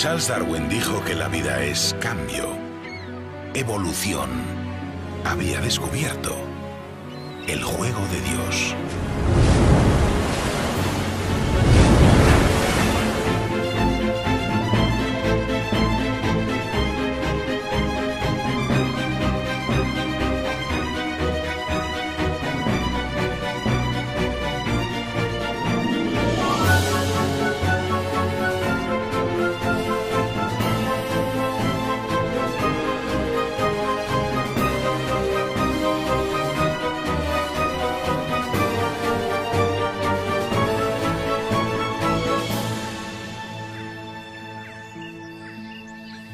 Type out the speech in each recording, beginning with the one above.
Charles Darwin dijo que la vida es cambio, evolución. Había descubierto el juego de Dios.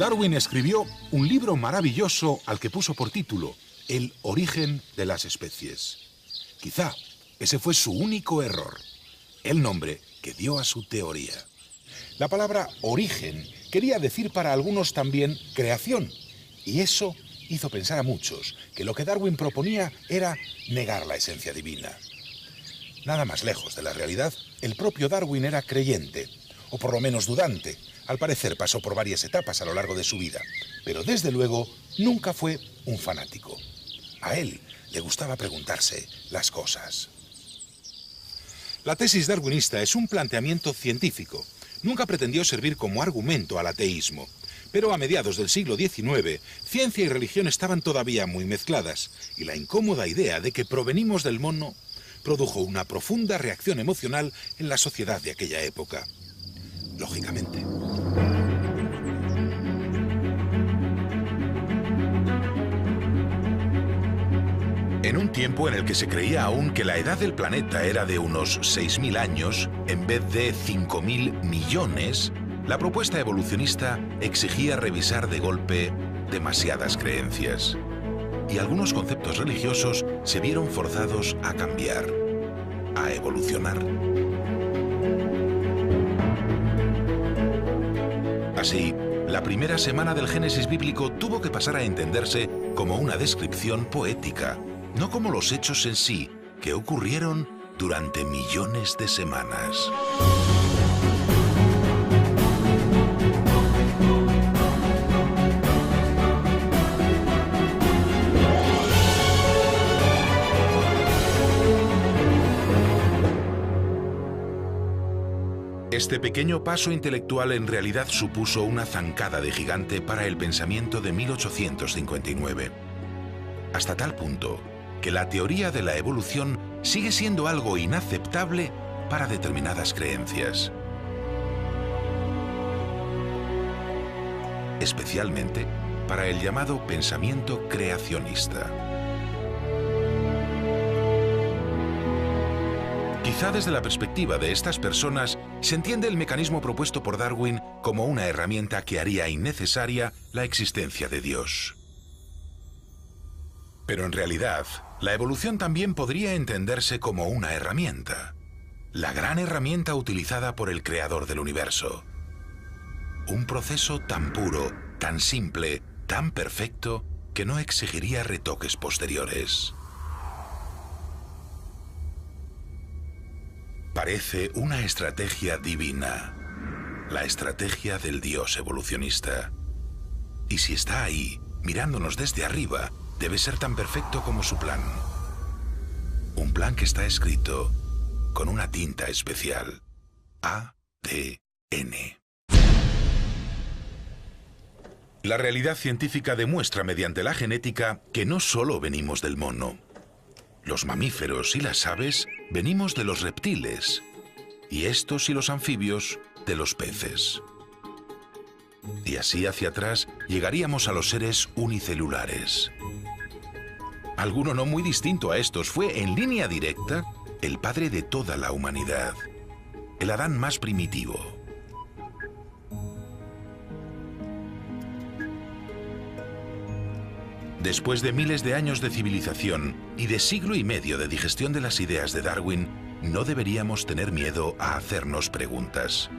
Darwin escribió un libro maravilloso al que puso por título El origen de las especies. Quizá ese fue su único error, el nombre que dio a su teoría. La palabra origen quería decir para algunos también creación, y eso hizo pensar a muchos que lo que Darwin proponía era negar la esencia divina. Nada más lejos de la realidad, el propio Darwin era creyente, o por lo menos dudante. Al parecer pasó por varias etapas a lo largo de su vida, pero desde luego nunca fue un fanático. A él le gustaba preguntarse las cosas. La tesis darwinista es un planteamiento científico. Nunca pretendió servir como argumento al ateísmo. Pero a mediados del siglo XIX, ciencia y religión estaban todavía muy mezcladas, y la incómoda idea de que provenimos del mono produjo una profunda reacción emocional en la sociedad de aquella época. Lógicamente. En un tiempo en el que se creía aún que la edad del planeta era de unos 6.000 años, en vez de 5.000 millones, la propuesta evolucionista exigía revisar de golpe demasiadas creencias. Y algunos conceptos religiosos se vieron forzados a cambiar, a evolucionar. Así, la primera semana del Génesis bíblico tuvo que pasar a entenderse como una descripción poética, no como los hechos en sí, que ocurrieron durante millones de semanas. Este pequeño paso intelectual en realidad supuso una zancada de gigante para el pensamiento de 1859. Hasta tal punto que la teoría de la evolución sigue siendo algo inaceptable para determinadas creencias. Especialmente para el llamado pensamiento creacionista. Quizá desde la perspectiva de estas personas se entiende el mecanismo propuesto por Darwin como una herramienta que haría innecesaria la existencia de Dios. Pero en realidad, la evolución también podría entenderse como una herramienta. La gran herramienta utilizada por el creador del universo. Un proceso tan puro, tan simple, tan perfecto, que no exigiría retoques posteriores. Parece una estrategia divina, la estrategia del Dios evolucionista. Y si está ahí, mirándonos desde arriba, debe ser tan perfecto como su plan. Un plan que está escrito con una tinta especial. ADN. La realidad científica demuestra mediante la genética que no solo venimos del mono. Los mamíferos y las aves venimos de los reptiles, y estos y los anfibios de los peces. Y así hacia atrás llegaríamos a los seres unicelulares. Alguno no muy distinto a estos fue, en línea directa, el padre de toda la humanidad, el Adán más primitivo. Después de miles de años de civilización y de siglo y medio de digestión de las ideas de Darwin, no deberíamos tener miedo a hacernos preguntas.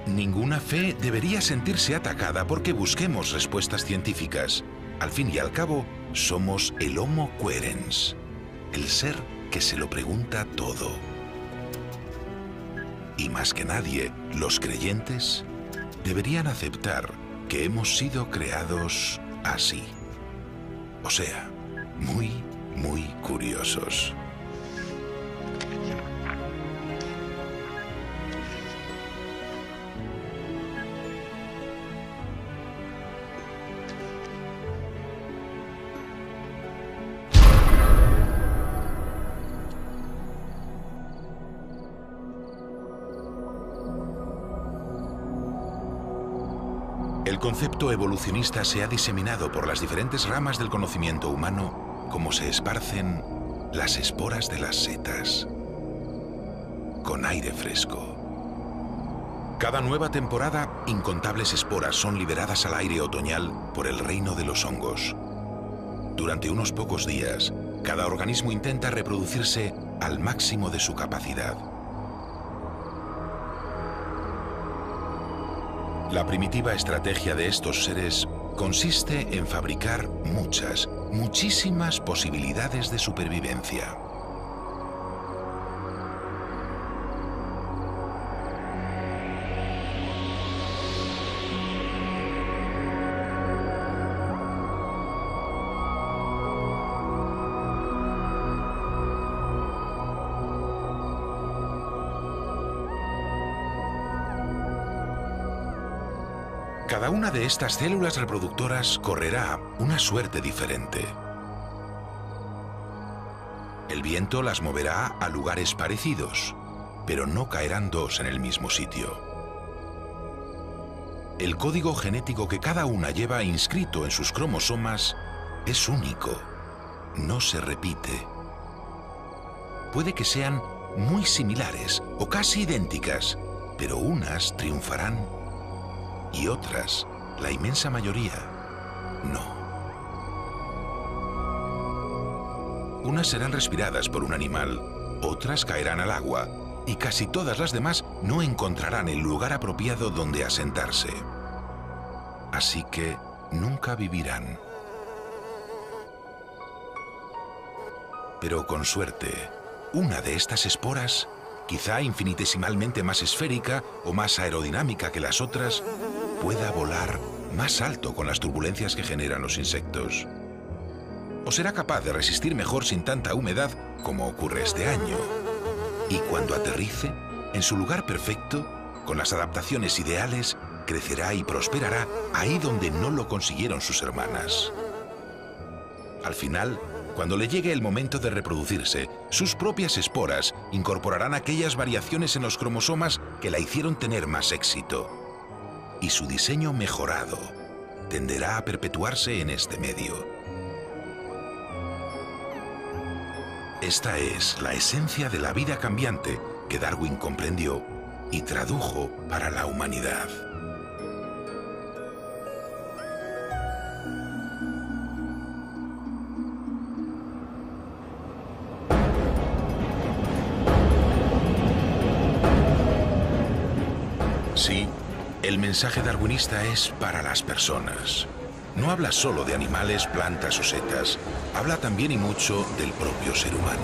Ninguna fe debería sentirse atacada porque busquemos respuestas científicas. Al fin y al cabo, somos el Homo querens, el ser que se lo pregunta todo. y más que nadie, los creyentes, deberían aceptar que hemos sido creados así. O sea, muy, muy curiosos. El concepto evolucionista se ha diseminado por las diferentes ramas del conocimiento humano como se esparcen las esporas de las setas, con aire fresco. Cada nueva temporada, incontables esporas son liberadas al aire otoñal por el reino de los hongos. Durante unos pocos días, cada organismo intenta reproducirse al máximo de su capacidad. La primitiva estrategia de estos seres consiste en fabricar muchísimas posibilidades de supervivencia. Cada una de estas células reproductoras correrá una suerte diferente. El viento las moverá a lugares parecidos, pero no caerán dos en el mismo sitio. El código genético que cada una lleva inscrito en sus cromosomas es único, no se repite. Puede que sean muy similares o casi idénticas, pero unas triunfarán y otras, la inmensa mayoría, no. Unas serán respiradas por un animal, otras caerán al agua, y casi todas las demás no encontrarán el lugar apropiado donde asentarse. Así que nunca vivirán. Pero con suerte, una de estas esporas, quizá infinitesimalmente más esférica o más aerodinámica que las otras, pueda volar más alto con las turbulencias que generan los insectos. O será capaz de resistir mejor sin tanta humedad, como ocurre este año. Y cuando aterrice, en su lugar perfecto, con las adaptaciones ideales, crecerá y prosperará ahí donde no lo consiguieron sus hermanas. Al final, cuando le llegue el momento de reproducirse, sus propias esporas incorporarán aquellas variaciones en los cromosomas que la hicieron tener más éxito. Y su diseño mejorado tenderá a perpetuarse en este medio. Esta es la esencia de la vida cambiante que Darwin comprendió y tradujo para la humanidad. Sí, el mensaje darwinista es para las personas. No habla solo de animales, plantas o setas. Habla también y mucho del propio ser humano.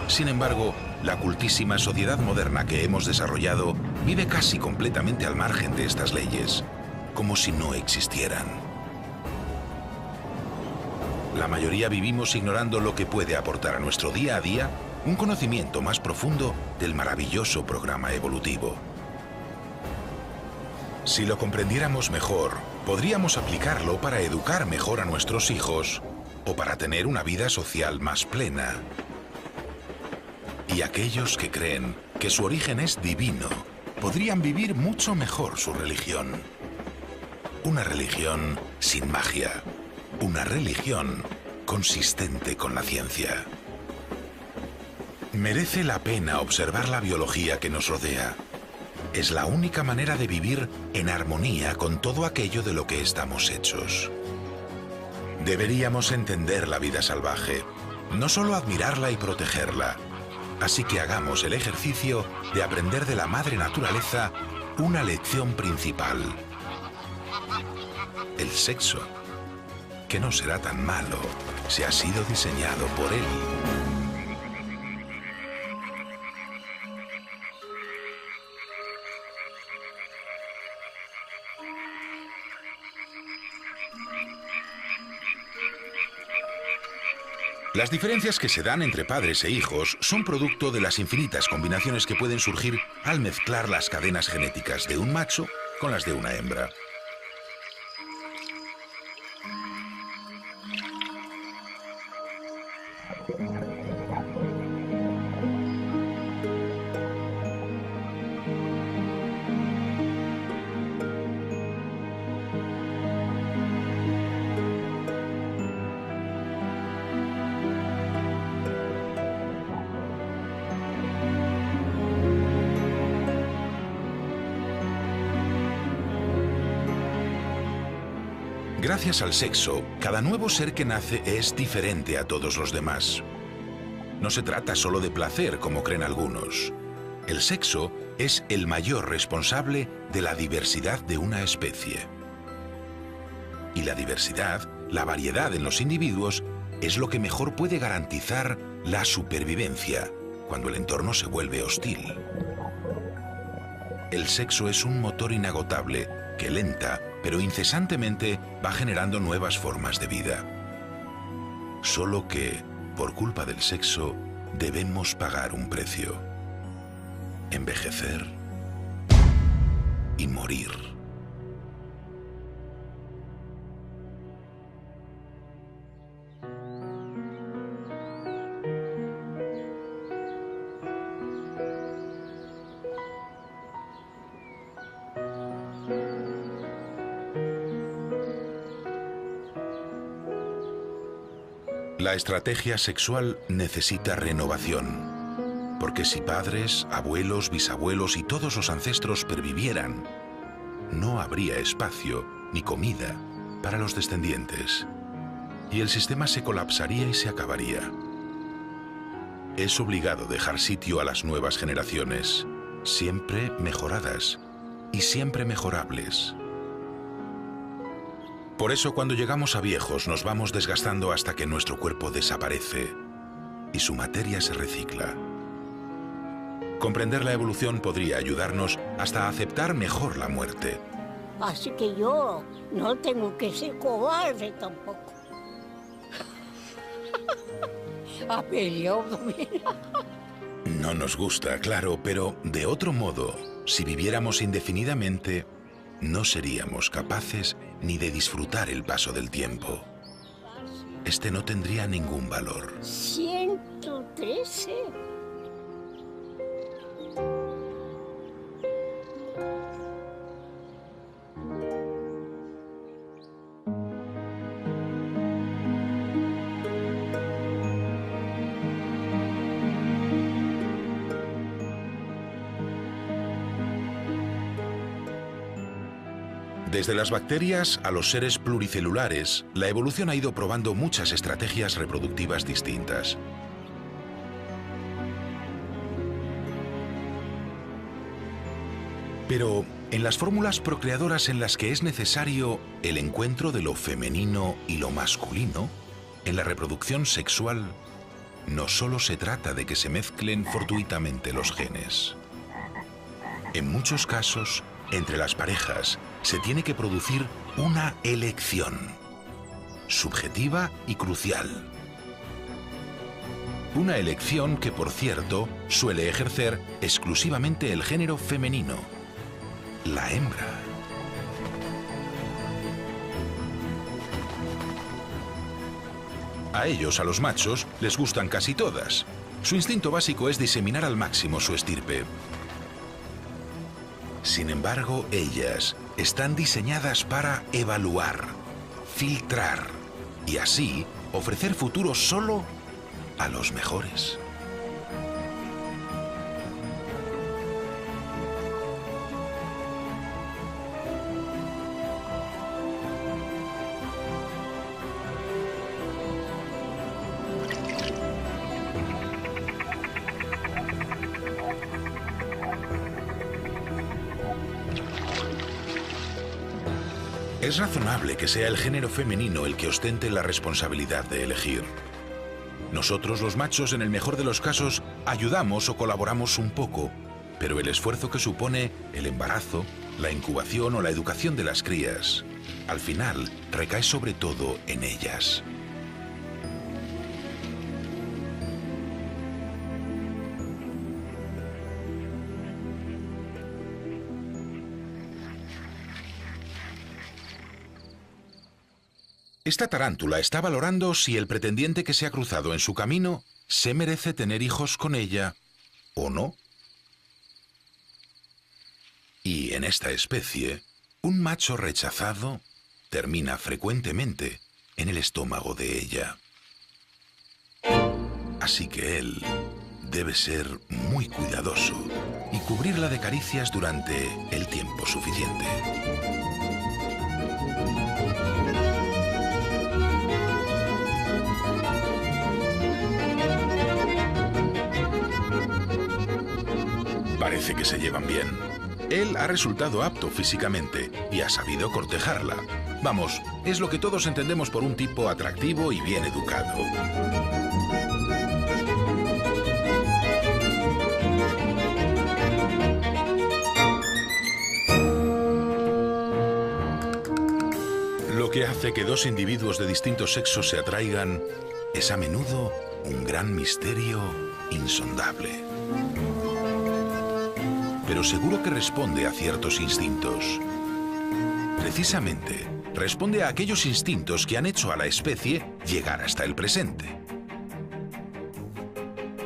Sin embargo, la cultísima sociedad moderna que hemos desarrollado vive casi completamente al margen de estas leyes, como si no existieran. La mayoría vivimos ignorando lo que puede aportar a nuestro día a día un conocimiento más profundo del maravilloso programa evolutivo. Si lo comprendiéramos mejor, podríamos aplicarlo para educar mejor a nuestros hijos o para tener una vida social más plena. Y aquellos que creen que su origen es divino, podrían vivir mucho mejor su religión. Una religión sin magia, una religión consistente con la ciencia. Merece la pena observar la biología que nos rodea. Es la única manera de vivir en armonía con todo aquello de lo que estamos hechos. Deberíamos entender la vida salvaje, no solo admirarla y protegerla. Así que hagamos el ejercicio de aprender de la madre naturaleza una lección principal. El sexo, que no será tan malo si ha sido diseñado por él. Las diferencias que se dan entre padres e hijos son producto de las infinitas combinaciones que pueden surgir al mezclar las cadenas genéticas de un macho con las de una hembra. Gracias al sexo, cada nuevo ser que nace es diferente a todos los demás. No se trata solo de placer, como creen algunos. El sexo es el mayor responsable de la diversidad de una especie. Y la diversidad, la variedad en los individuos, es lo que mejor puede garantizar la supervivencia cuando el entorno se vuelve hostil. El sexo es un motor inagotable que lenta, pero incesantemente va generando nuevas formas de vida. Solo que, por culpa del sexo, debemos pagar un precio. Envejecer y morir. La estrategia sexual necesita renovación, porque si padres, abuelos, bisabuelos y todos los ancestros pervivieran, no habría espacio ni comida para los descendientes, y el sistema se colapsaría y se acabaría. Es obligado dejar sitio a las nuevas generaciones, siempre mejoradas y siempre mejorables. Por eso, cuando llegamos a viejos, nos vamos desgastando hasta que nuestro cuerpo desaparece y su materia se recicla. Comprender la evolución podría ayudarnos hasta a aceptar mejor la muerte. Así que yo no tengo que ser cobarde tampoco. A peleado. No nos gusta, claro, pero de otro modo, si viviéramos indefinidamente, no seríamos capaces ni de disfrutar el paso del tiempo. Este no tendría ningún valor. 113. Desde las bacterias a los seres pluricelulares, la evolución ha ido probando muchas estrategias reproductivas distintas. Pero en las fórmulas procreadoras en las que es necesario el encuentro de lo femenino y lo masculino, en la reproducción sexual, no solo se trata de que se mezclen fortuitamente los genes. En muchos casos, entre las parejas, se tiene que producir una elección, subjetiva y crucial. Una elección que, por cierto, suele ejercer exclusivamente el género femenino, la hembra. A ellos, a los machos, les gustan casi todas. Su instinto básico es diseminar al máximo su estirpe. Sin embargo, ellas están diseñadas para evaluar, filtrar y así ofrecer futuro solo a los mejores. Es razonable que sea el género femenino el que ostente la responsabilidad de elegir. Nosotros, los machos, en el mejor de los casos, ayudamos o colaboramos un poco, pero el esfuerzo que supone el embarazo, la incubación o la educación de las crías, al final recae sobre todo en ellas. Esta tarántula está valorando si el pretendiente que se ha cruzado en su camino se merece tener hijos con ella o no. Y en esta especie, un macho rechazado termina frecuentemente en el estómago de ella. Así que él debe ser muy cuidadoso y cubrirla de caricias durante el tiempo suficiente. Parece que se llevan bien. Él ha resultado apto físicamente y ha sabido cortejarla. Vamos, es lo que todos entendemos por un tipo atractivo y bien educado. Lo que hace que dos individuos de distintos sexos se atraigan es a menudo un gran misterio insondable. Pero seguro que responde a ciertos instintos. Precisamente, responde a aquellos instintos que han hecho a la especie llegar hasta el presente.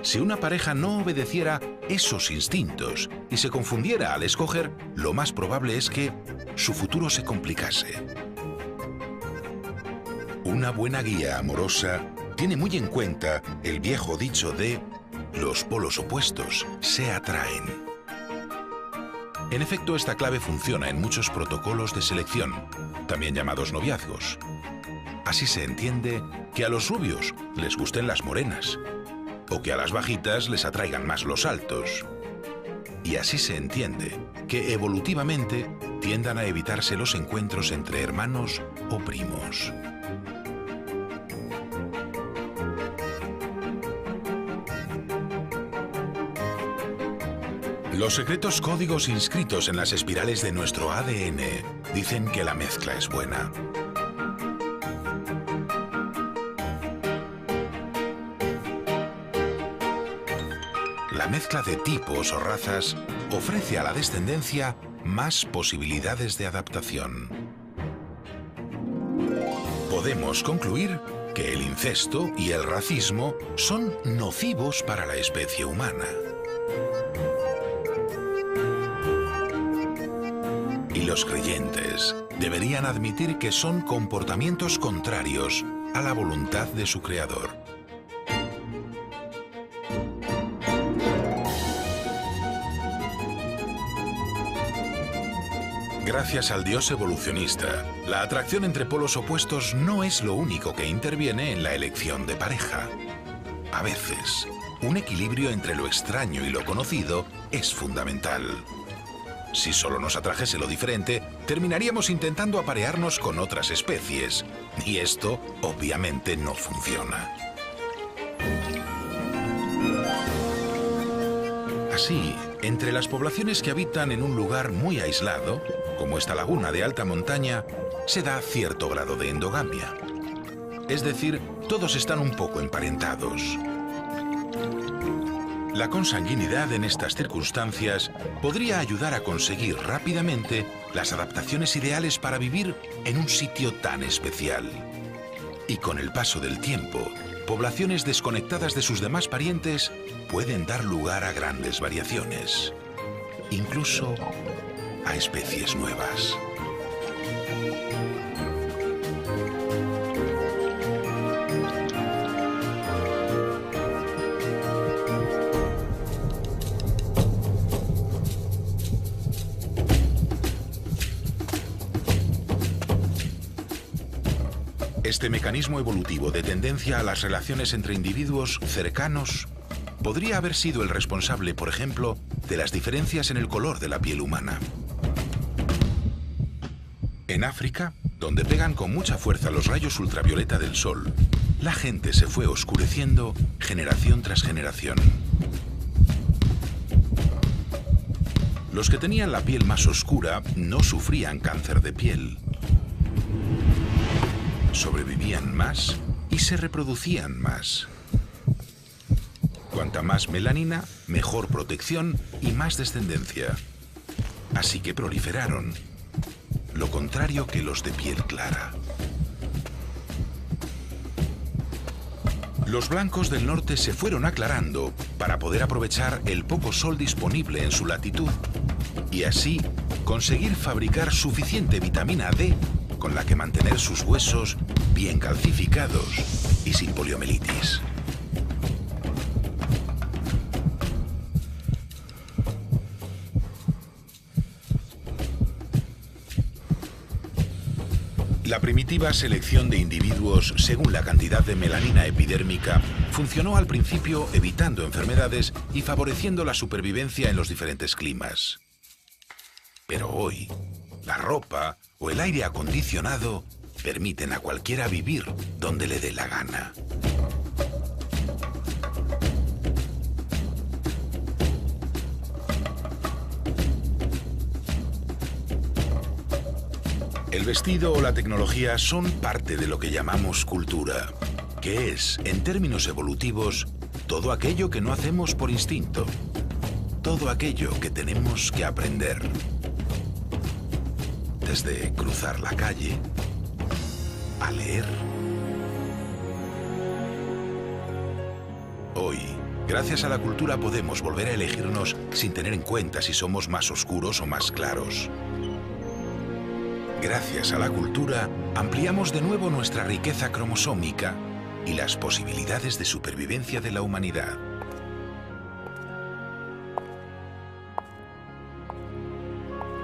Si una pareja no obedeciera esos instintos y se confundiera al escoger, lo más probable es que su futuro se complicase. Una buena guía amorosa tiene muy en cuenta el viejo dicho de los polos opuestos se atraen. En efecto, esta clave funciona en muchos protocolos de selección, también llamados noviazgos. Así se entiende que a los rubios les gusten las morenas, o que a las bajitas les atraigan más los altos. Y así se entiende que evolutivamente tiendan a evitarse los encuentros entre hermanos o primos. Los secretos códigos inscritos en las espirales de nuestro ADN dicen que la mezcla es buena. La mezcla de tipos o razas ofrece a la descendencia más posibilidades de adaptación. Podemos concluir que el incesto y el racismo son nocivos para la especie humana. Y los creyentes deberían admitir que son comportamientos contrarios a la voluntad de su creador. Gracias al Dios evolucionista, la atracción entre polos opuestos no es lo único que interviene en la elección de pareja. A veces, un equilibrio entre lo extraño y lo conocido es fundamental. Si solo nos atrajese lo diferente, terminaríamos intentando aparearnos con otras especies. Y esto, obviamente, no funciona. Así, entre las poblaciones que habitan en un lugar muy aislado, como esta laguna de alta montaña, se da cierto grado de endogamia. Es decir, todos están un poco emparentados. La consanguinidad en estas circunstancias podría ayudar a conseguir rápidamente las adaptaciones ideales para vivir en un sitio tan especial. Y con el paso del tiempo, poblaciones desconectadas de sus demás parientes pueden dar lugar a grandes variaciones, incluso a especies nuevas. Este mecanismo evolutivo de tendencia a las relaciones entre individuos cercanos podría haber sido el responsable, por ejemplo, de las diferencias en el color de la piel humana. En África, donde pegan con mucha fuerza los rayos ultravioleta del sol, la gente se fue oscureciendo generación tras generación. Los que tenían la piel más oscura no sufrían cáncer de piel. Sobrevivían más y se reproducían más. Cuanta más melanina, mejor protección y más descendencia. Así que proliferaron. Lo contrario que los de piel clara. Los blancos del norte se fueron aclarando para poder aprovechar el poco sol disponible en su latitud y así conseguir fabricar suficiente vitamina D con la que mantener sus huesos bien calcificados y sin poliomielitis. La primitiva selección de individuos según la cantidad de melanina epidérmica funcionó al principio evitando enfermedades y favoreciendo la supervivencia en los diferentes climas. Pero hoy, la ropa o el aire acondicionado permiten a cualquiera vivir donde le dé la gana. El vestido o la tecnología son parte de lo que llamamos cultura, que es, en términos evolutivos, todo aquello que no hacemos por instinto, todo aquello que tenemos que aprender. Desde cruzar la calle, a leer. Hoy, gracias a la cultura podemos volver a elegirnos sin tener en cuenta si somos más oscuros o más claros. Gracias a la cultura, ampliamos de nuevo nuestra riqueza cromosómica y las posibilidades de supervivencia de la humanidad.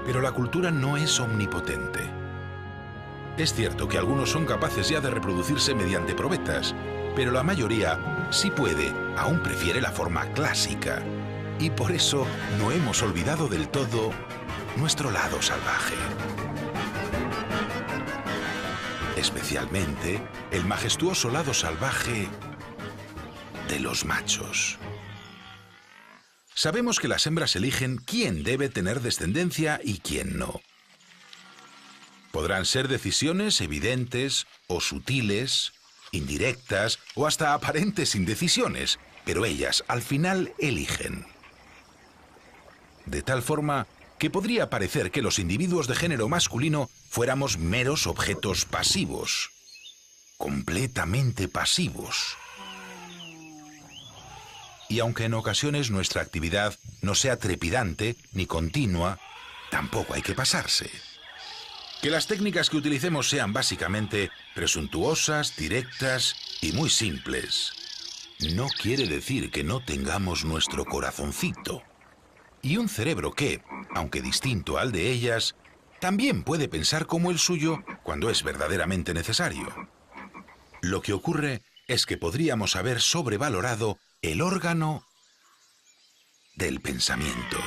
Pero la cultura no es omnipotente. Es cierto que algunos son capaces ya de reproducirse mediante probetas, pero la mayoría, si puede, aún prefiere la forma clásica. Y por eso no hemos olvidado del todo nuestro lado salvaje. Especialmente el majestuoso lado salvaje de los machos. Sabemos que las hembras eligen quién debe tener descendencia y quién no. Podrán ser decisiones evidentes o sutiles, indirectas o hasta aparentes indecisiones, pero ellas al final eligen. De tal forma que podría parecer que los individuos de género masculino fuéramos meros objetos pasivos, completamente pasivos. Y aunque en ocasiones nuestra actividad no sea trepidante ni continua, tampoco hay que pasarse. Que las técnicas que utilicemos sean básicamente presuntuosas, directas y muy simples, no quiere decir que no tengamos nuestro corazoncito. Y un cerebro que, aunque distinto al de ellas, también puede pensar como el suyo cuando es verdaderamente necesario. Lo que ocurre es que podríamos haber sobrevalorado el órgano del pensamiento.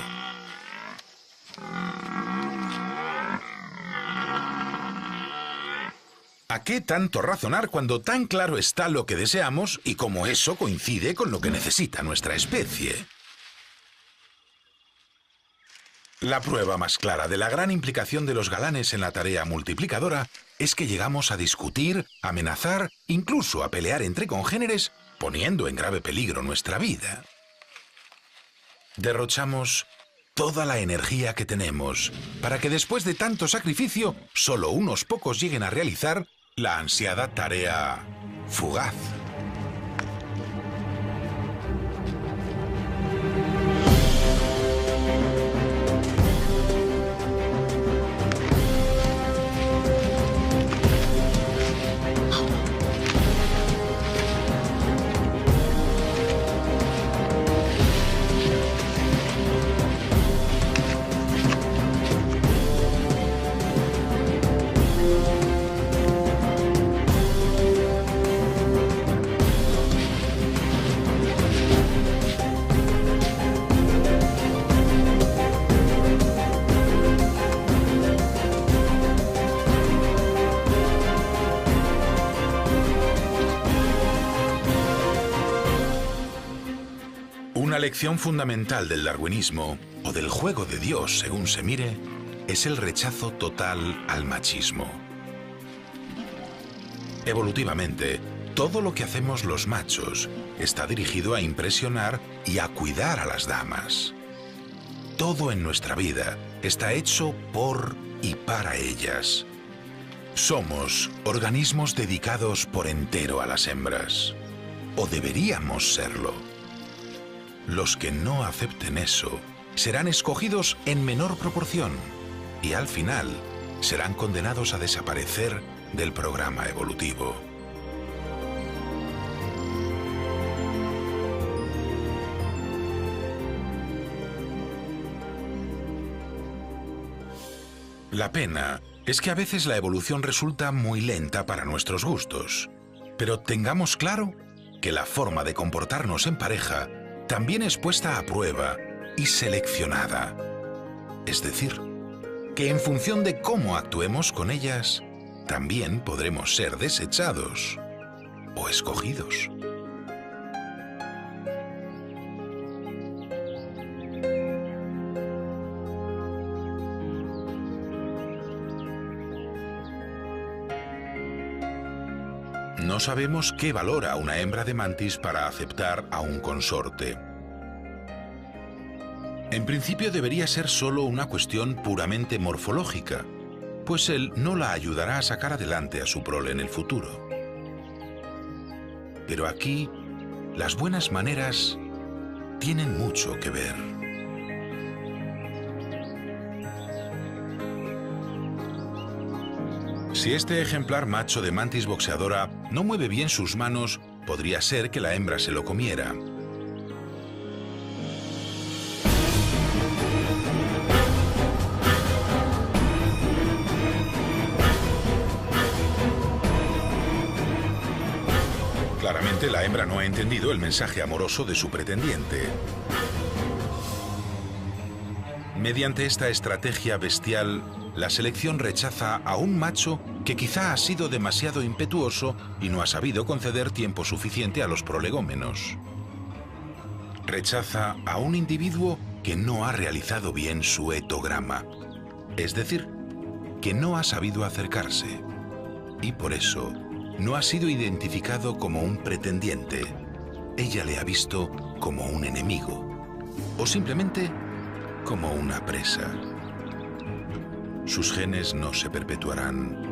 ¿A qué tanto razonar cuando tan claro está lo que deseamos y cómo eso coincide con lo que necesita nuestra especie? La prueba más clara de la gran implicación de los galanes en la tarea multiplicadora es que llegamos a discutir, amenazar, incluso a pelear entre congéneres, poniendo en grave peligro nuestra vida. Derrochamos toda la energía que tenemos para que después de tanto sacrificio, solo unos pocos lleguen a realizar la ansiada tarea fugaz. Una lección fundamental del darwinismo, o del juego de Dios según se mire, es el rechazo total al machismo. Evolutivamente, todo lo que hacemos los machos está dirigido a impresionar y a cuidar a las damas. Todo en nuestra vida está hecho por y para ellas. Somos organismos dedicados por entero a las hembras. o deberíamos serlo. Los que no acepten eso serán escogidos en menor proporción y al final serán condenados a desaparecer del programa evolutivo. La pena es que a veces la evolución resulta muy lenta para nuestros gustos, pero tengamos claro que la forma de comportarnos en pareja también es puesta a prueba y seleccionada. Es decir, que en función de cómo actuemos con ellas, también podremos ser desechados o escogidos. No sabemos qué valora una hembra de mantis para aceptar a un consorte. En principio debería ser solo una cuestión puramente morfológica, pues él no la ayudará a sacar adelante a su prole en el futuro. Pero aquí, las buenas maneras tienen mucho que ver. Si este ejemplar macho de mantis boxeadora no mueve bien sus manos, podría ser que la hembra se lo comiera. Claramente la hembra no ha entendido el mensaje amoroso de su pretendiente. Mediante esta estrategia bestial, la selección rechaza a un macho que quizá ha sido demasiado impetuoso y no ha sabido conceder tiempo suficiente a los prolegómenos. Rechaza a un individuo que no ha realizado bien su etograma, es decir, que no ha sabido acercarse, y por eso no ha sido identificado como un pretendiente. Ella le ha visto como un enemigo, o simplemente como una presa. Sus genes no se perpetuarán.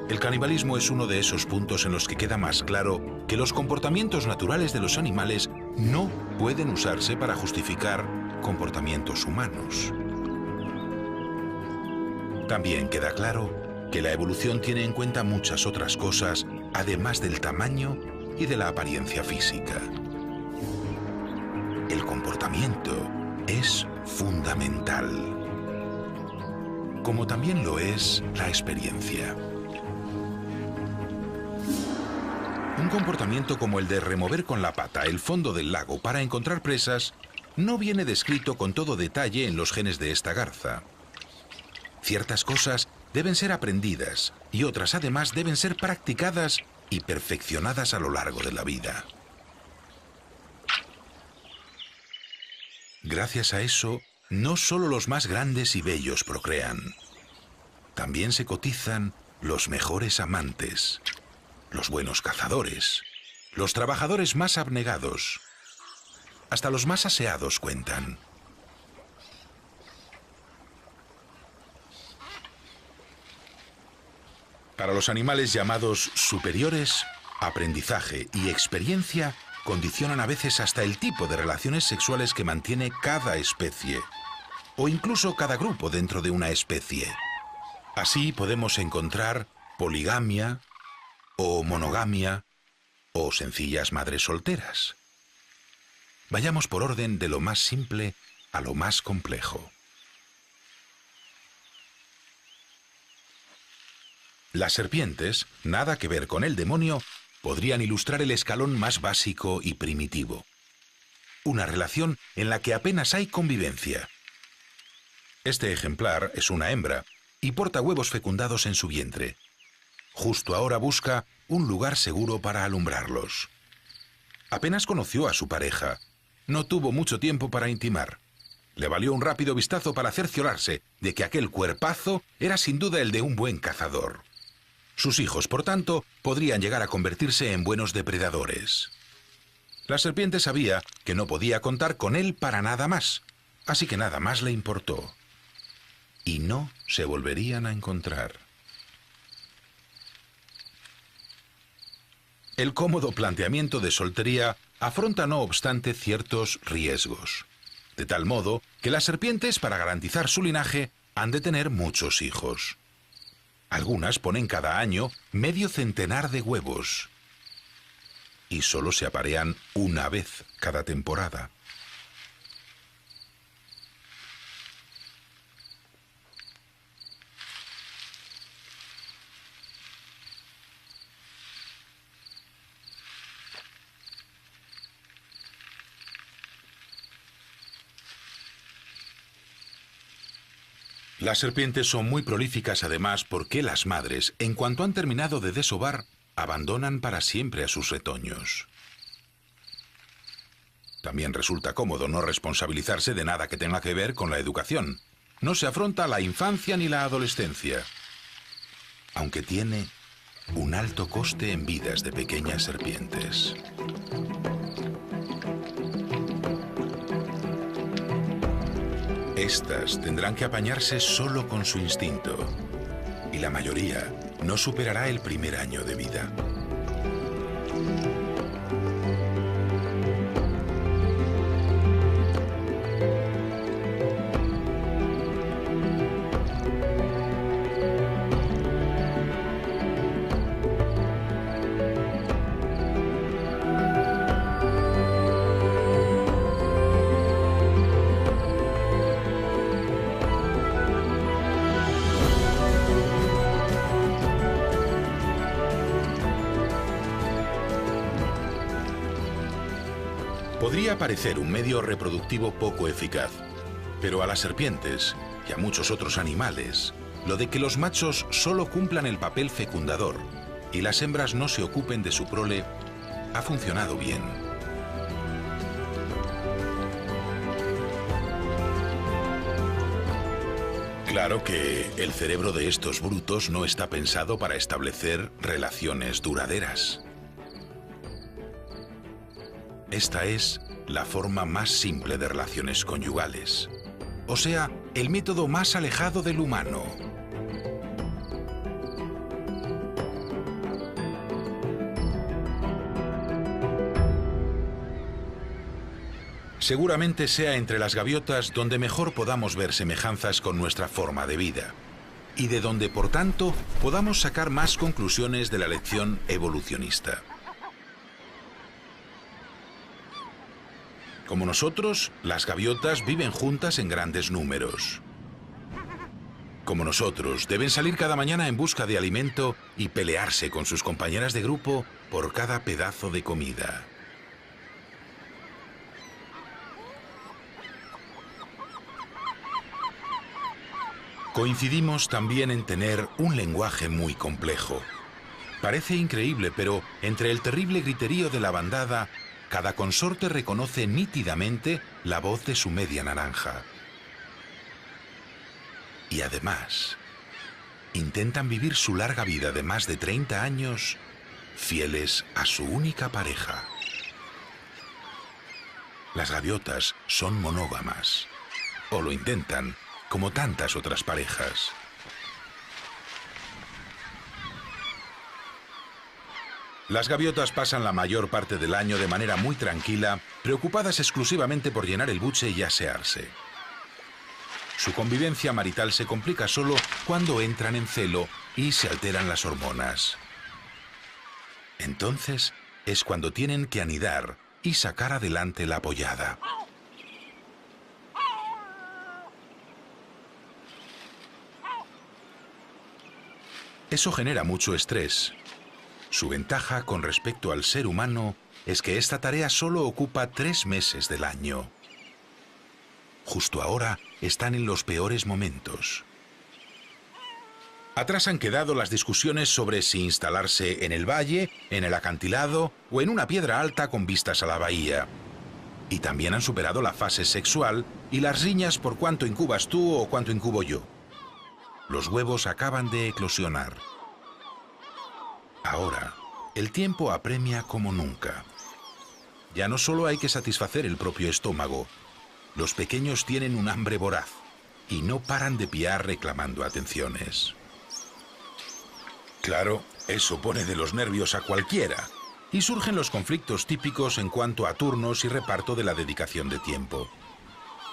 El canibalismo es uno de esos puntos en los que queda más claro que los comportamientos naturales de los animales no pueden usarse para justificar comportamientos humanos. También queda claro que la evolución tiene en cuenta muchas otras cosas, además del tamaño y de la apariencia física. El comportamiento es fundamental, como también lo es la experiencia. Un comportamiento como el de remover con la pata el fondo del lago para encontrar presas no viene descrito con todo detalle en los genes de esta garza. Ciertas cosas deben ser aprendidas y otras además deben ser practicadas y perfeccionadas a lo largo de la vida. Gracias a eso, no solo los más grandes y bellos procrean. También se cotizan los mejores amantes, los buenos cazadores, los trabajadores más abnegados. Hasta los más aseados cuentan. Para los animales llamados superiores, aprendizaje y experiencia condicionan a veces hasta el tipo de relaciones sexuales que mantiene cada especie, o incluso cada grupo dentro de una especie. Así podemos encontrar poligamia, o monogamia, o sencillas madres solteras. Vayamos por orden de lo más simple a lo más complejo. Las serpientes, nada que ver con el demonio, podrían ilustrar el escalón más básico y primitivo. Una relación en la que apenas hay convivencia. Este ejemplar es una hembra y porta huevos fecundados en su vientre. Justo ahora busca un lugar seguro para alumbrarlos. Apenas conoció a su pareja. No tuvo mucho tiempo para intimar. Le valió un rápido vistazo para cerciorarse de que aquel cuerpazo era sin duda el de un buen cazador. Sus hijos, por tanto, podrían llegar a convertirse en buenos depredadores. La serpiente sabía que no podía contar con él para nada más, así que nada más le importó. Y no se volverían a encontrar. El cómodo planteamiento de soltería afronta no obstante ciertos riesgos. De tal modo que las serpientes, para garantizar su linaje, han de tener muchos hijos. Algunas ponen cada año medio centenar de huevos. Y solo se aparean una vez cada temporada. Las serpientes son muy prolíficas además porque las madres, en cuanto han terminado de desovar, abandonan para siempre a sus retoños. También resulta cómodo no responsabilizarse de nada que tenga que ver con la educación. No se afronta la infancia ni la adolescencia, aunque tiene un alto coste en vidas de pequeñas serpientes. Estas tendrán que apañarse solo con su instinto, y la mayoría no superará el primer año de vida. Podría parecer un medio reproductivo poco eficaz, pero a las serpientes y a muchos otros animales, lo de que los machos solo cumplan el papel fecundador y las hembras no se ocupen de su prole ha funcionado bien. Claro que el cerebro de estos brutos no está pensado para establecer relaciones duraderas. Esta es la forma más simple de relaciones conyugales, o sea, el método más alejado del humano. Seguramente sea entre las gaviotas donde mejor podamos ver semejanzas con nuestra forma de vida, y de donde, por tanto, podamos sacar más conclusiones de la lección evolucionista. Como nosotros, las gaviotas viven juntas en grandes números. Como nosotros, deben salir cada mañana en busca de alimento y pelearse con sus compañeras de grupo por cada pedazo de comida. Coincidimos también en tener un lenguaje muy complejo. Parece increíble, pero entre el terrible griterío de la bandada, cada consorte reconoce nítidamente la voz de su media naranja. Y además, intentan vivir su larga vida de más de 30 años fieles a su única pareja. Las gaviotas son monógamas, o lo intentan, como tantas otras parejas. Las gaviotas pasan la mayor parte del año de manera muy tranquila, preocupadas exclusivamente por llenar el buche y asearse. Su convivencia marital se complica solo cuando entran en celo y se alteran las hormonas. Entonces es cuando tienen que anidar y sacar adelante la pollada. Eso genera mucho estrés. Su ventaja con respecto al ser humano es que esta tarea solo ocupa 3 meses del año. Justo ahora están en los peores momentos. Atrás han quedado las discusiones sobre si instalarse en el valle, en el acantilado o en una piedra alta con vistas a la bahía. Y también han superado la fase sexual y las riñas por cuánto incubas tú o cuánto incubo yo. Los huevos acaban de eclosionar. Ahora, el tiempo apremia como nunca. Ya no solo hay que satisfacer el propio estómago. Los pequeños tienen un hambre voraz y no paran de piar reclamando atenciones. Claro, eso pone de los nervios a cualquiera, Y surgen los conflictos típicos en cuanto a turnos y reparto de la dedicación de tiempo.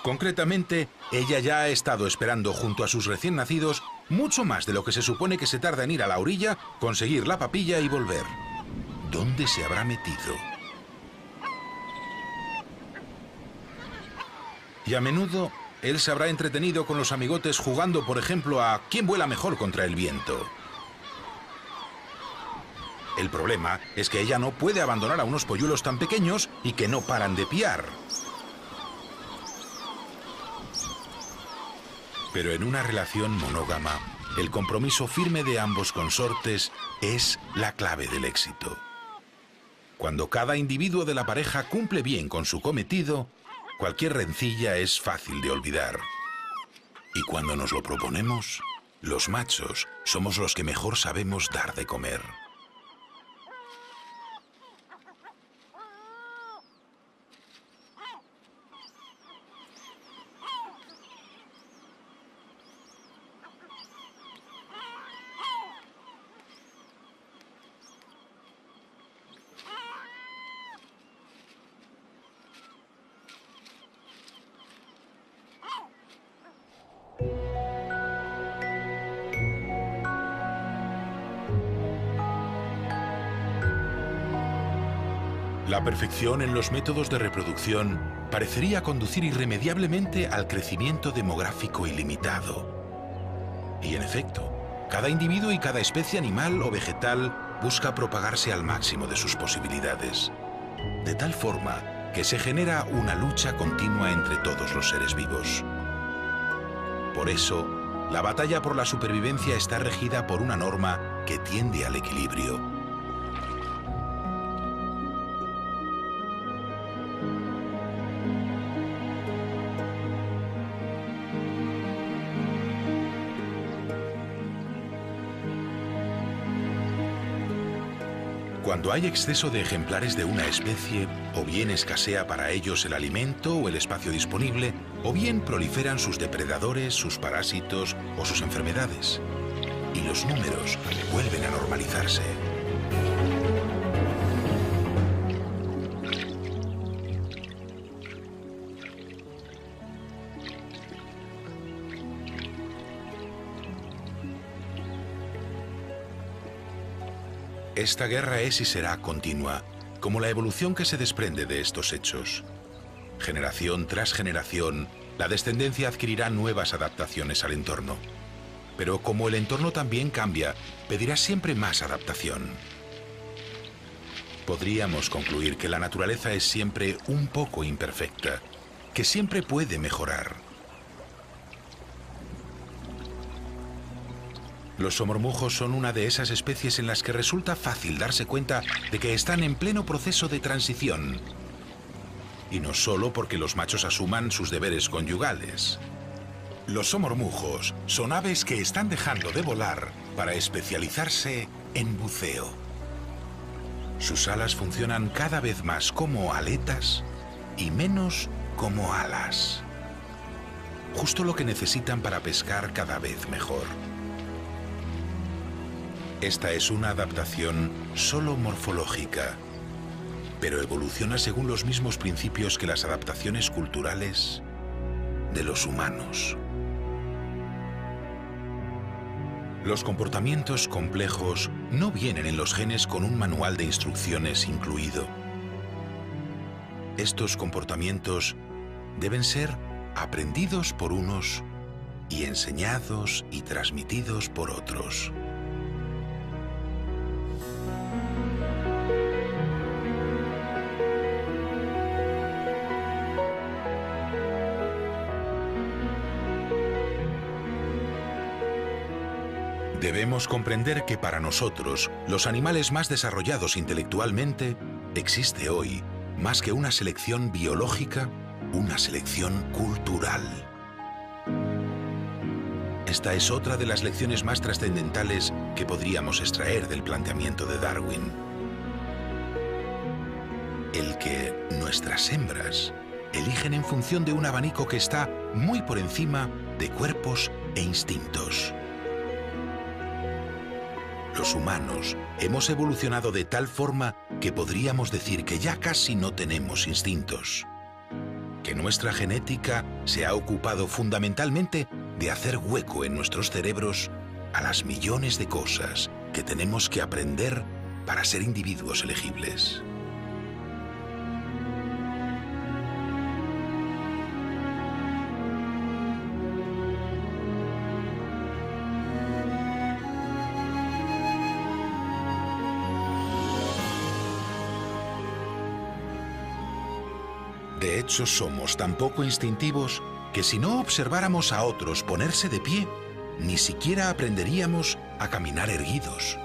Concretamente, ella ya ha estado esperando junto a sus recién nacidos mucho más de lo que se supone que se tarda en ir a la orilla, conseguir la papilla y volver. ¿Dónde se habrá metido? Y a menudo, él se habrá entretenido con los amigotes jugando, por ejemplo, a quién vuela mejor contra el viento. El problema es que ella no puede abandonar a unos polluelos tan pequeños y que no paran de piar. Pero en una relación monógama, el compromiso firme de ambos consortes es la clave del éxito. Cuando cada individuo de la pareja cumple bien con su cometido, cualquier rencilla es fácil de olvidar. Y cuando nos lo proponemos, los machos somos los que mejor sabemos dar de comer. La perfección en los métodos de reproducción parecería conducir irremediablemente al crecimiento demográfico ilimitado. Y en efecto, cada individuo y cada especie animal o vegetal busca propagarse al máximo de sus posibilidades. De tal forma que se genera una lucha continua entre todos los seres vivos. Por eso, la batalla por la supervivencia está regida por una norma que tiende al equilibrio. Cuando hay exceso de ejemplares de una especie, o bien escasea para ellos el alimento o el espacio disponible, o bien proliferan sus depredadores, sus parásitos o sus enfermedades. Y los números vuelven a normalizarse. Esta guerra es y será continua, como la evolución que se desprende de estos hechos. Generación tras generación, la descendencia adquirirá nuevas adaptaciones al entorno. Pero como el entorno también cambia, pedirá siempre más adaptación. Podríamos concluir que la naturaleza es siempre un poco imperfecta, que siempre puede mejorar. Los somormujos son una de esas especies en las que resulta fácil darse cuenta de que están en pleno proceso de transición. Y no solo porque los machos asuman sus deberes conyugales. Los somormujos son aves que están dejando de volar para especializarse en buceo. Sus alas funcionan cada vez más como aletas y menos como alas. Justo lo que necesitan para pescar cada vez mejor. Esta es una adaptación solo morfológica, pero evoluciona según los mismos principios que las adaptaciones culturales de los humanos. Los comportamientos complejos no vienen en los genes con un manual de instrucciones incluido. Estos comportamientos deben ser aprendidos por unos y enseñados y transmitidos por otros. Debemos comprender que para nosotros, los animales más desarrollados intelectualmente, existe hoy, más que una selección biológica, una selección cultural. Esta es otra de las lecciones más trascendentales que podríamos extraer del planteamiento de Darwin. El que nuestras hembras eligen en función de un abanico que está muy por encima de cuerpos e instintos. Los humanos hemos evolucionado de tal forma que podríamos decir que ya casi no tenemos instintos. Que nuestra genética se ha ocupado fundamentalmente de hacer hueco en nuestros cerebros a las millones de cosas que tenemos que aprender para ser individuos elegibles. De hecho, somos tan poco instintivos que si no observáramos a otros ponerse de pie, ni siquiera aprenderíamos a caminar erguidos.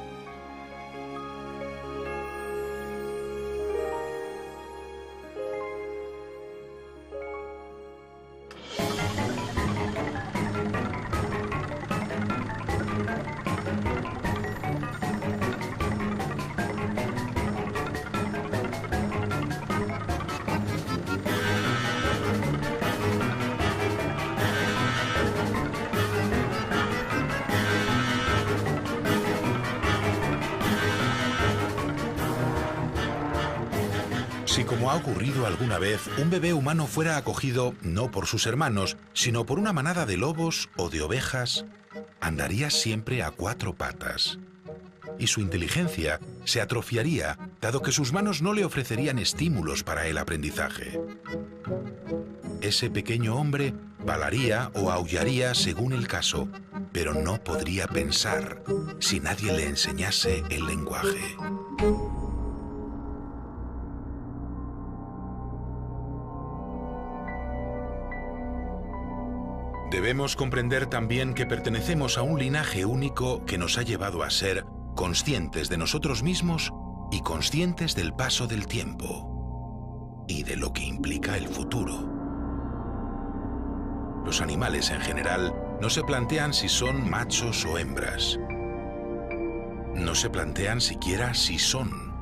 Si, como ha ocurrido alguna vez, un bebé humano fuera acogido no por sus hermanos, sino por una manada de lobos o de ovejas, andaría siempre a 4 patas. Y su inteligencia se atrofiaría, dado que sus manos no le ofrecerían estímulos para el aprendizaje. Ese pequeño hombre balaría o aullaría según el caso, pero no podría pensar si nadie le enseñase el lenguaje. Debemos comprender también que pertenecemos a un linaje único que nos ha llevado a ser conscientes de nosotros mismos y conscientes del paso del tiempo y de lo que implica el futuro. Los animales en general no se plantean si son machos o hembras. No se plantean siquiera si son.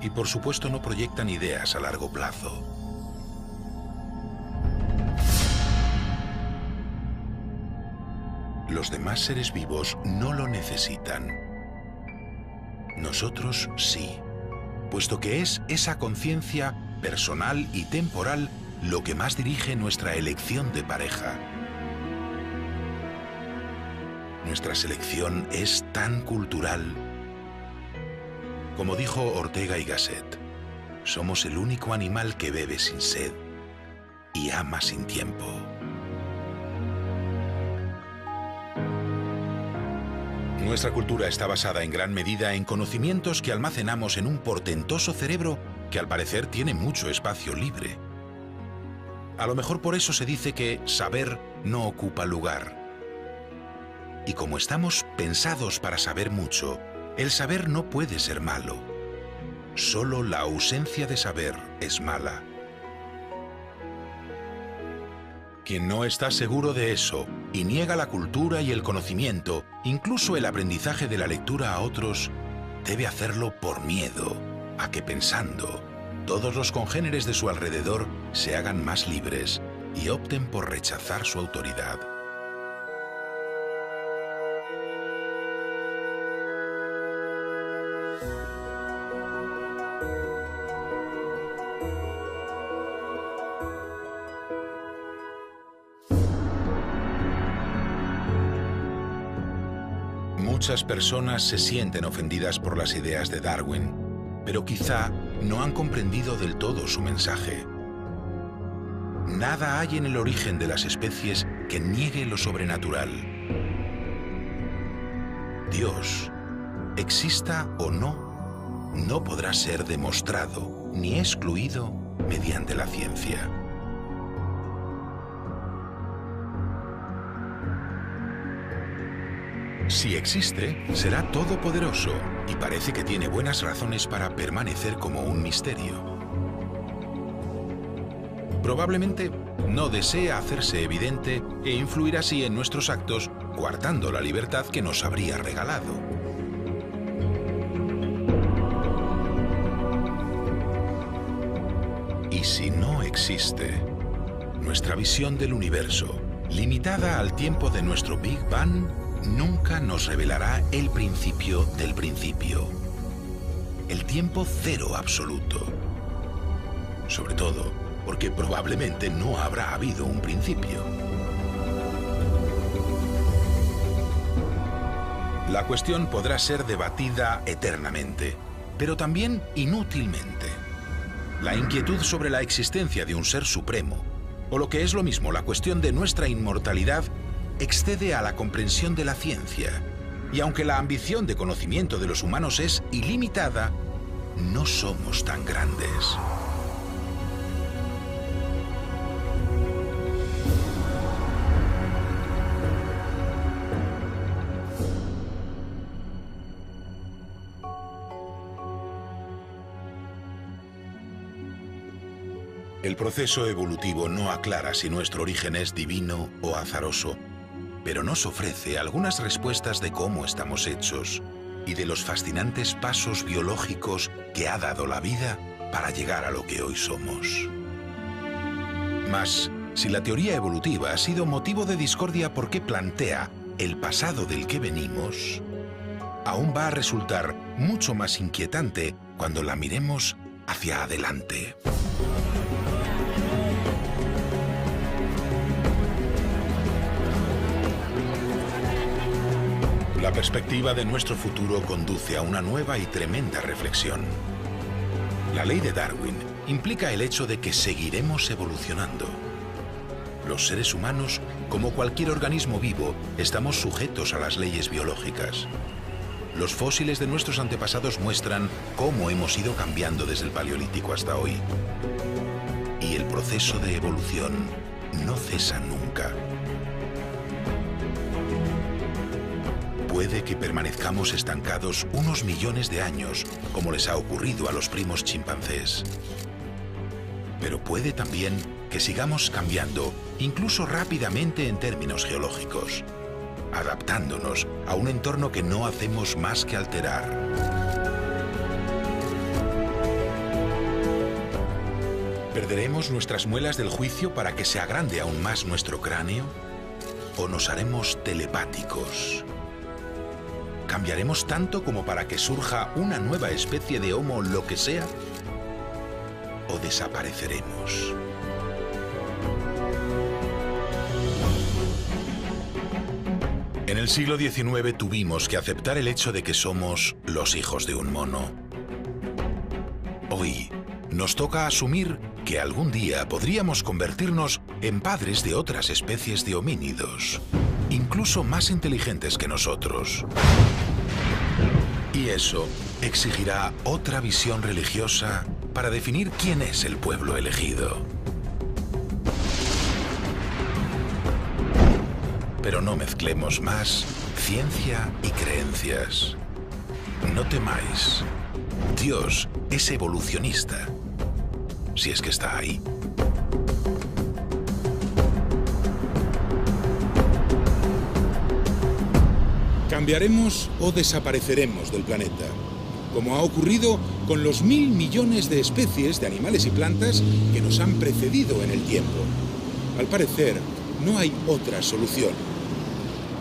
Y por supuesto no proyectan ideas a largo plazo. Los demás seres vivos no lo necesitan. Nosotros sí, puesto que es esa conciencia personal y temporal lo que más dirige nuestra elección de pareja. Nuestra selección es tan cultural. Como dijo Ortega y Gasset, somos el único animal que bebe sin sed y ama sin tiempo. Nuestra cultura está basada en gran medida en conocimientos que almacenamos en un portentoso cerebro que al parecer tiene mucho espacio libre. A lo mejor por eso se dice que saber no ocupa lugar. Y como estamos pensados para saber mucho, el saber no puede ser malo. Solo la ausencia de saber es mala. Quien no está seguro de eso y niega la cultura y el conocimiento, incluso el aprendizaje de la lectura a otros, debe hacerlo por miedo a que pensando, todos los congéneres de su alrededor se hagan más libres y opten por rechazar su autoridad. Muchas personas se sienten ofendidas por las ideas de Darwin, pero quizá no han comprendido del todo su mensaje. Nada hay en el origen de las especies que niegue lo sobrenatural. Dios, exista o no, no podrá ser demostrado ni excluido mediante la ciencia. Si existe, será todopoderoso y parece que tiene buenas razones para permanecer como un misterio. Probablemente no desea hacerse evidente e influir así en nuestros actos, coartando la libertad que nos habría regalado. Y si no existe, nuestra visión del universo, limitada al tiempo de nuestro Big Bang, nunca nos revelará el principio del principio. El tiempo cero absoluto. Sobre todo porque probablemente no habrá habido un principio. La cuestión podrá ser debatida eternamente, pero también inútilmente. La inquietud sobre la existencia de un ser supremo, o lo que es lo mismo, la cuestión de nuestra inmortalidad, excede a la comprensión de la ciencia. Y aunque la ambición de conocimiento de los humanos es ilimitada, no somos tan grandes. El proceso evolutivo no aclara si nuestro origen es divino o azaroso, pero nos ofrece algunas respuestas de cómo estamos hechos y de los fascinantes pasos biológicos que ha dado la vida para llegar a lo que hoy somos. Mas, si la teoría evolutiva ha sido motivo de discordia porque plantea el pasado del que venimos, aún va a resultar mucho más inquietante cuando la miremos hacia adelante. La perspectiva de nuestro futuro conduce a una nueva y tremenda reflexión. La ley de Darwin implica el hecho de que seguiremos evolucionando. Los seres humanos, como cualquier organismo vivo, estamos sujetos a las leyes biológicas. Los fósiles de nuestros antepasados muestran cómo hemos ido cambiando desde el Paleolítico hasta hoy. Y el proceso de evolución no cesa nunca. Puede que permanezcamos estancados unos millones de años, como les ha ocurrido a los primos chimpancés. Pero puede también que sigamos cambiando, incluso rápidamente en términos geológicos, adaptándonos a un entorno que no hacemos más que alterar. ¿Perderemos nuestras muelas del juicio para que se agrande aún más nuestro cráneo? ¿O nos haremos telepáticos? ¿Cambiaremos tanto como para que surja una nueva especie de Homo lo que sea? ¿O desapareceremos? En el siglo XIX tuvimos que aceptar el hecho de que somos los hijos de un mono. Hoy nos toca asumir que algún día podríamos convertirnos en padres de otras especies de homínidos, incluso más inteligentes que nosotros. Y eso exigirá otra visión religiosa para definir quién es el pueblo elegido. Pero no mezclemos más ciencia y creencias. No temáis. Dios es evolucionista, si es que está ahí. Cambiaremos o desapareceremos del planeta, como ha ocurrido con los 1.000 millones de especies de animales y plantas que nos han precedido en el tiempo. Al parecer, no hay otra solución,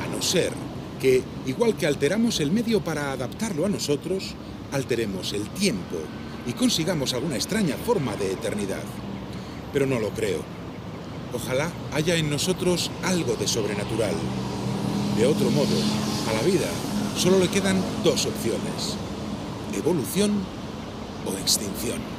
a no ser que, igual que alteramos el medio para adaptarlo a nosotros, alteremos el tiempo y consigamos alguna extraña forma de eternidad. Pero no lo creo. Ojalá haya en nosotros algo de sobrenatural. De otro modo, a la vida solo le quedan dos opciones: evolución o extinción.